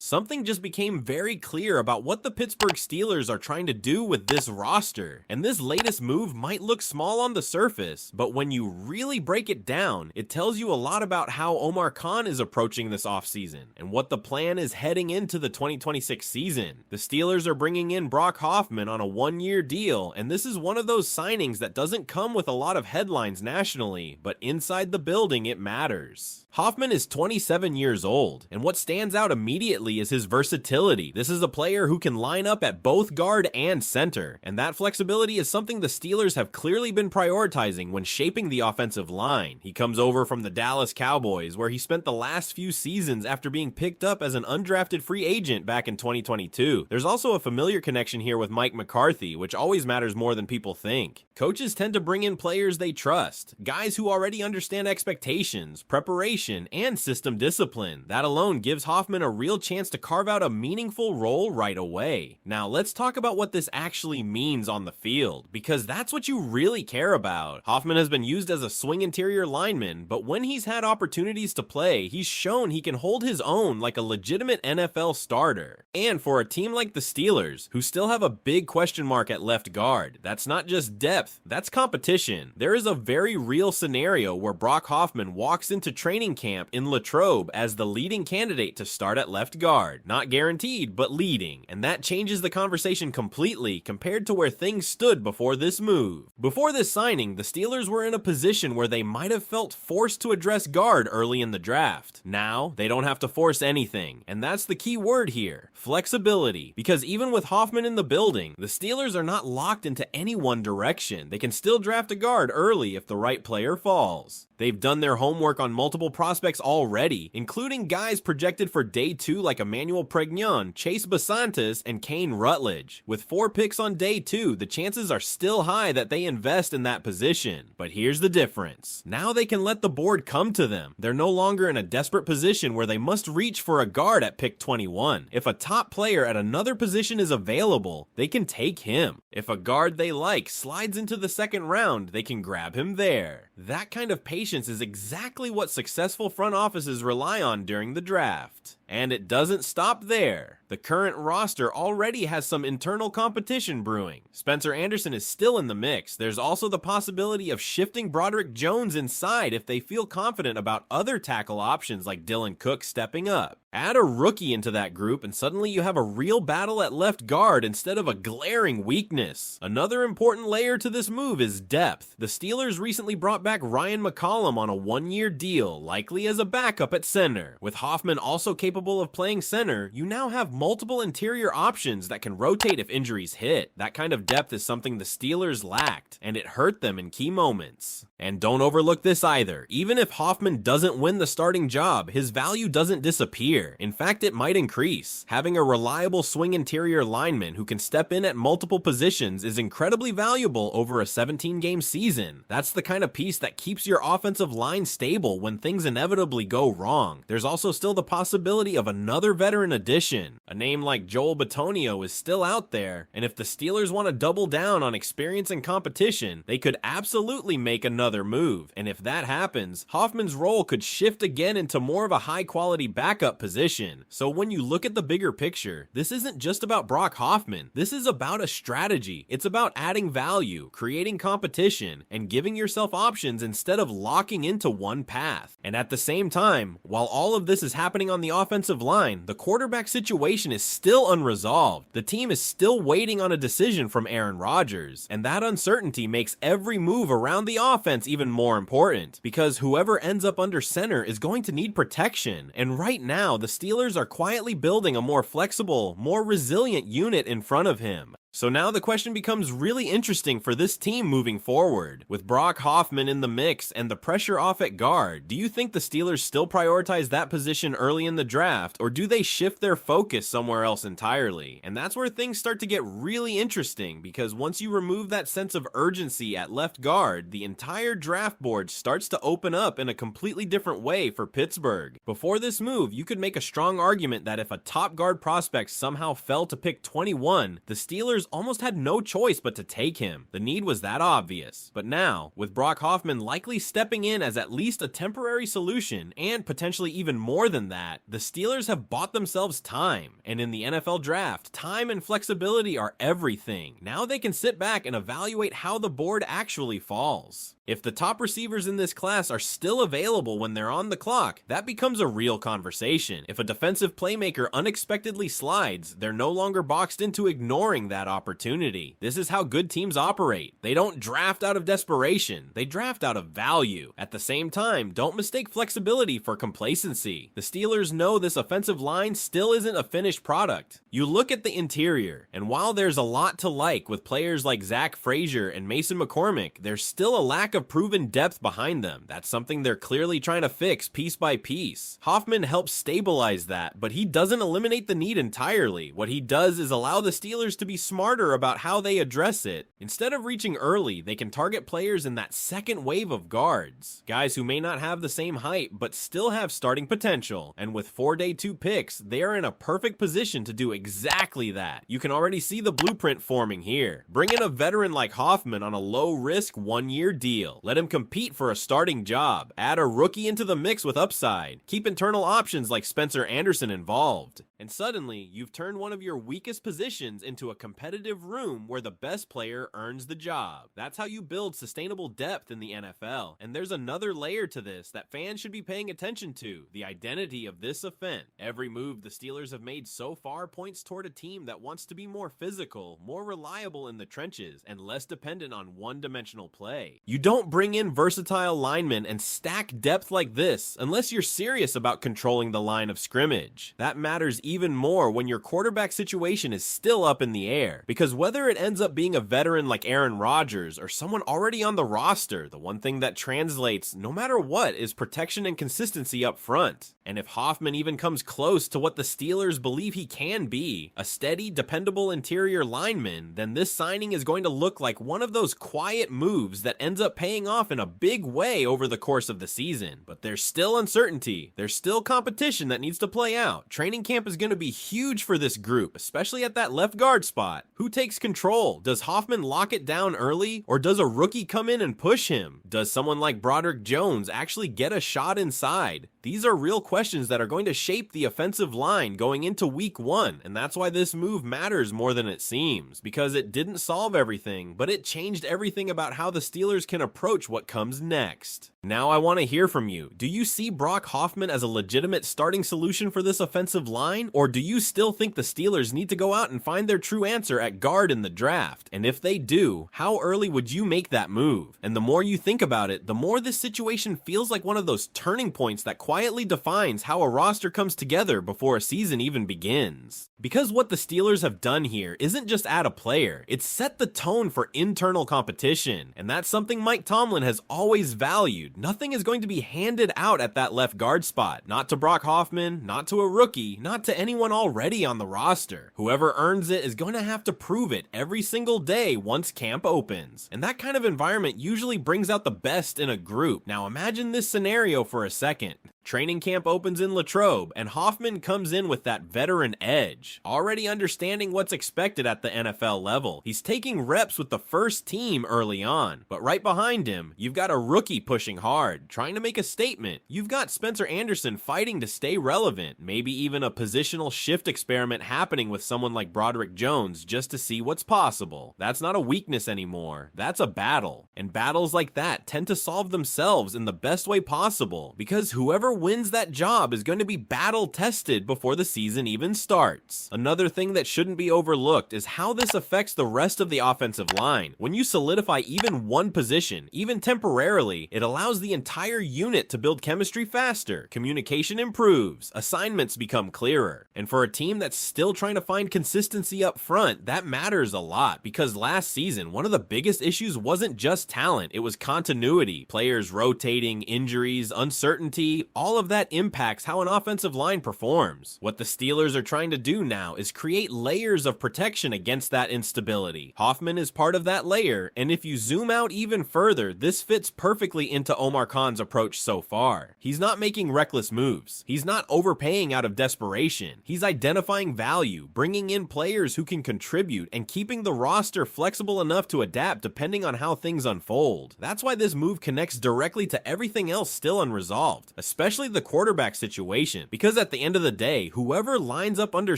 something just became very clear about what the Pittsburgh Steelers are trying to do with this roster. And this latest move might look small on the surface, but when you really break it down, it tells you a lot about how Omar Khan is approaching this offseason and what the plan is heading into the 2026 season. The Steelers are bringing in Brock Hoffman on a one-year deal, and this is one of those signings that doesn't come with a lot of headlines nationally, but inside the building it matters. Hoffman is 27 years old, and what stands out immediately is his versatility. This is a player who can line up at both guard and center, and that flexibility is something the Steelers have clearly been prioritizing when shaping the offensive line. He comes over from the Dallas Cowboys, where he spent the last few seasons after being picked up as an undrafted free agent back in 2022. There's also a familiar connection here with Mike McCarthy, which always matters more than people think. Coaches tend to bring in players they trust, guys who already understand expectations, preparation, and system discipline. That alone gives Hoffman a real chance to carve out a meaningful role right away. Now let's talk about what this actually means on the field, because that's what you really care about. Hoffman has been used as a swing interior lineman, but when he's had opportunities to play, he's shown he can hold his own like a legitimate NFL starter. And for a team like the Steelers, who still have a big question mark at left guard, that's not just depth, that's competition. There is a very real scenario where Brock Hoffman walks into training camp in Latrobe as the leading candidate to start at left guard. Not guaranteed, but leading. And that changes the conversation completely compared to where things stood before this move. Before this signing, the Steelers were in a position where they might have felt forced to address guard early in the draft. Now, they don't have to force anything. And that's the key word here, flexibility. Because even with Hoffman in the building, the Steelers are not locked into any one direction. They can still draft a guard early if the right player falls. They've done their homework on multiple prospects already, including guys projected for day 2 like Emmanuel Pregnon, Chase Basantis, and Kane Rutledge. With 4 picks on day 2, the chances are still high that they invest in that position. But here's the difference. Now they can let the board come to them. They're no longer in a desperate position where they must reach for a guard at pick 21. If a top player at another position is available, they can take him. If a guard they like slides into the second round, they can grab him there. That kind of patience is exactly what successful front offices rely on during the draft. And it doesn't stop there. The current roster already has some internal competition brewing. Spencer Anderson is still in the mix. There's also the possibility of shifting Broderick Jones inside if they feel confident about other tackle options like Dylan Cook stepping up. Add a rookie into that group and suddenly you have a real battle at left guard instead of a glaring weakness. Another important layer to this move is depth. The Steelers recently brought back Ryan McCollum on a one-year deal, likely as a backup at center. With Hoffman also capable of playing center, you now have multiple interior options that can rotate if injuries hit. That kind of depth is something the Steelers lacked, and it hurt them in key moments. And don't overlook this either. Even if Hoffman doesn't win the starting job, his value doesn't disappear. In fact, it might increase. Having a reliable swing interior lineman who can step in at multiple positions is incredibly valuable over a 17-game season. That's the kind of piece that keeps your offensive line stable when things inevitably go wrong. There's also still the possibility of another veteran addition. A name like Joel Bitonio is still out there, and if the Steelers want to double down on experience and competition, they could absolutely make another move. And if that happens, Hoffman's role could shift again into more of a high-quality backup position. So when you look at the bigger picture, this isn't just about Brock Hoffman. This is about a strategy. It's about adding value, creating competition, and giving yourself options instead of locking into one path. And at the same time, while all of this is happening on the offensive line, the quarterback situation is still unresolved. The team is still waiting on a decision from Aaron Rodgers, and that uncertainty makes every move around the offense even more important, because whoever ends up under center is going to need protection. And right now, the Steelers are quietly building a more flexible, more resilient unit in front of him. So now the question becomes really interesting for this team moving forward. With Brock Hoffman in the mix and the pressure off at guard, do you think the Steelers still prioritize that position early in the draft, or do they shift their focus somewhere else entirely? And that's where things start to get really interesting, because once you remove that sense of urgency at left guard, the entire draft board starts to open up in a completely different way for Pittsburgh. Before this move, you could make a strong argument that if a top guard prospect somehow fell to pick 21, the Steelers almost had no choice but to take him. The need was that obvious. But now, with Brock Hoffman likely stepping in as at least a temporary solution, and potentially even more than that, the Steelers have bought themselves time. And in the NFL draft, time and flexibility are everything. Now they can sit back and evaluate how the board actually falls. If the top receivers in this class are still available when they're on the clock, that becomes a real conversation. If a defensive playmaker unexpectedly slides, they're no longer boxed into ignoring that opportunity. This is how good teams operate. They don't draft out of desperation, they draft out of value. At the same time, don't mistake flexibility for complacency. The Steelers know this offensive line still isn't a finished product. You look at the interior, and while there's a lot to like with players like Zach Frazier and Mason McCormick, there's still a lack of proven depth behind them. That's something they're clearly trying to fix piece by piece. Hoffman helps stabilize that, but he doesn't eliminate the need entirely. What he does is allow the Steelers to be smarter about how they address it. Instead of reaching early, they can target players in that second wave of guards. Guys who may not have the same height, but still have starting potential. And with 4 day 2 picks, they are in a perfect position to do exactly that. You can already see the blueprint forming here. Bring in a veteran like Hoffman on a low-risk 1-year deal. Let him compete for a starting job. Add a rookie into the mix with upside. Keep internal options like Spencer Anderson involved. And suddenly, you've turned one of your weakest positions into a competitive room where the best player earns the job. That's how you build sustainable depth in the NFL. And there's another layer to this that fans should be paying attention to: the identity of this offense. Every move the Steelers have made so far points toward a team that wants to be more physical, more reliable in the trenches, and less dependent on one-dimensional play. You don't bring in versatile linemen and stack depth like this unless you're serious about controlling the line of scrimmage. That matters even more when your quarterback situation is still up in the air, because whether it ends up being a veteran like Aaron Rodgers or someone already on the roster, the one thing that translates no matter what is protection and consistency up front. And if Hoffman even comes close to what the Steelers believe he can be, a steady, dependable interior lineman, then this signing is going to look like one of those quiet moves that ends up paying off in a big way over the course of the season. But there's still uncertainty. There's still competition that needs to play out. Training camp is going to be huge for this group, especially at that left guard spot. Who takes control? Does Hoffman lock it down early, or does a rookie come in and push him? Does someone like Broderick Jones actually get a shot inside? These are real questions that are going to shape the offensive line going into week 1, and that's why this move matters more than it seems, because it didn't solve everything, but it changed everything about how the Steelers can approach what comes next. Now I want to hear from you. Do you see Brock Hoffman as a legitimate starting solution for this offensive line, or do you still think the Steelers need to go out and find their true answer at guard in the draft? And if they do, how early would you make that move? And the more you think about it, the more this situation feels like one of those turning points that quietly defines how a roster comes together before a season even begins. Because what the Steelers have done here isn't just add a player, it's set the tone for internal competition, and that's something Mike Tomlin has always valued. Nothing is going to be handed out at that left guard spot. Not to Brock Hoffman, not to a rookie, not to anyone already on the roster. Whoever earns it is going to have to prove it every single day once camp opens. And that kind of environment usually brings out the best in a group. Now imagine this scenario for a second. Training camp opens in Latrobe, and Hoffman comes in with that veteran edge, already understanding what's expected at the NFL level. He's taking reps with the first team early on, but right behind him, you've got a rookie pushing hard, trying to make a statement. You've got Spencer Anderson fighting to stay relevant, maybe even a positional shift experiment happening with someone like Broderick Jones just to see what's possible. That's not a weakness anymore, that's a battle. And battles like that tend to solve themselves in the best way possible, because whoever wins that job is going to be battle tested before the season even starts. Another thing that shouldn't be overlooked is how this affects the rest of the offensive line. When you solidify even one position, even temporarily, it allows the entire unit to build chemistry faster, communication improves, assignments become clearer. And for a team that's still trying to find consistency up front, that matters a lot, because last season, one of the biggest issues wasn't just talent, it was continuity. Players rotating, injuries, uncertainty, all all of that impacts how an offensive line performs. What the Steelers are trying to do now is create layers of protection against that instability. Hoffman is part of that layer, and if you zoom out even further, this fits perfectly into Omar Khan's approach so far. He's not making reckless moves. He's not overpaying out of desperation. He's identifying value, bringing in players who can contribute, and keeping the roster flexible enough to adapt depending on how things unfold. That's why this move connects directly to everything else still unresolved, especially the quarterback situation, because at the end of the day, whoever lines up under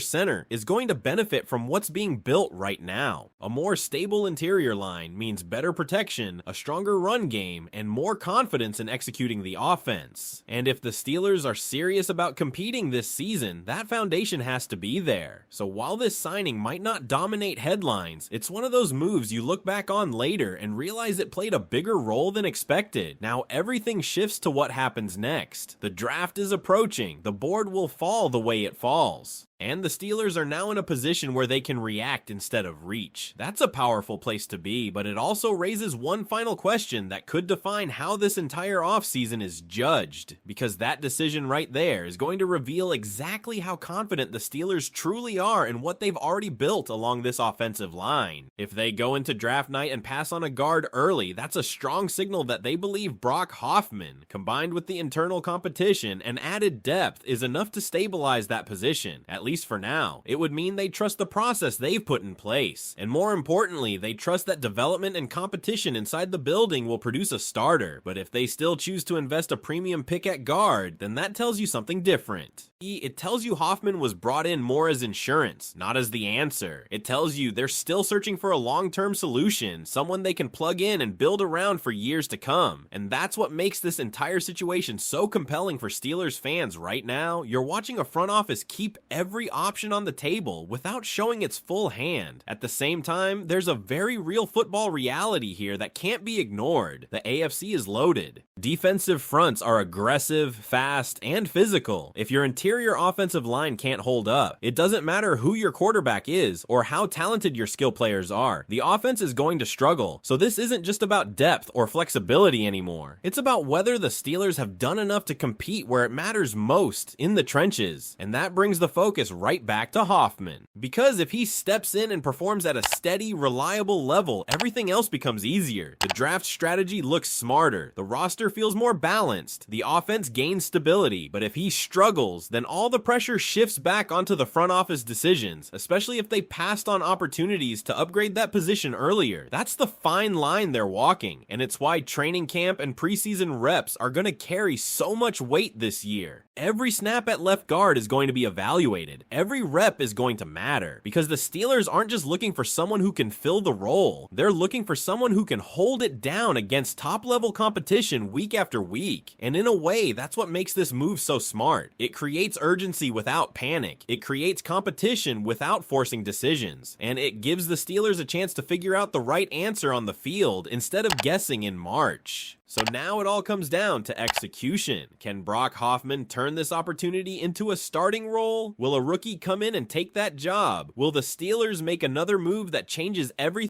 center is going to benefit from what's being built right now. A more stable interior line means better protection, a stronger run game, and more confidence in executing the offense. And if the Steelers are serious about competing this season, that foundation has to be there. So while this signing might not dominate headlines, it's one of those moves you look back on later and realize it played a bigger role than expected. Now everything shifts to what happens next. The draft is approaching. The board will fall the way it falls. And the Steelers are now in a position where they can react instead of reach. That's a powerful place to be, but it also raises one final question that could define how this entire offseason is judged, because that decision right there is going to reveal exactly how confident the Steelers truly are in what they've already built along this offensive line. If they go into draft night and pass on a guard early, that's a strong signal that they believe Brock Hoffman, combined with the internal competition and added depth, is enough to stabilize that position, at least for now. It would mean they trust the process they've put in place. And more importantly, they trust that development and competition inside the building will produce a starter. But if they still choose to invest a premium pick at guard, then that tells you something different. It tells you Hoffman was brought in more as insurance, not as the answer. It tells you they're still searching for a long-term solution, someone they can plug in and build around for years to come. And that's what makes this entire situation so compelling for Steelers fans right now. You're watching a front office keep every option on the table without showing its full hand. At the same time, there's a very real football reality here that can't be ignored. The AFC is loaded. Defensive fronts are aggressive, fast, and physical. If your interior offensive line can't hold up, it doesn't matter who your quarterback is or how talented your skill players are. The offense is going to struggle. So this isn't just about depth or flexibility anymore. It's about whether the Steelers have done enough to compete where it matters most, in the trenches. And that brings the focus right back to Hoffman. Because if he steps in and performs at a steady, reliable level, everything else becomes easier. The draft strategy looks smarter. The roster feels more balanced. The offense gains stability. But if he struggles, then all the pressure shifts back onto the front office decisions, especially if they passed on opportunities to upgrade that position earlier. That's the fine line they're walking, and it's why training camp and preseason reps are going to carry so much weight this year. Every snap at left guard is going to be evaluated. Every rep is going to matter, because the Steelers aren't just looking for someone who can fill the role. They're looking for someone who can hold it down against top-level competition week after week. And in a way, that's what makes this move so smart. It creates urgency without panic. It creates competition without forcing decisions. And it gives the Steelers a chance to figure out the right answer on the field instead of guessing in March. So now it all comes down to execution. Can Brock Hoffman turn this opportunity into a starting role? Will a rookie come in and take that job? Will the Steelers make another move that changes everything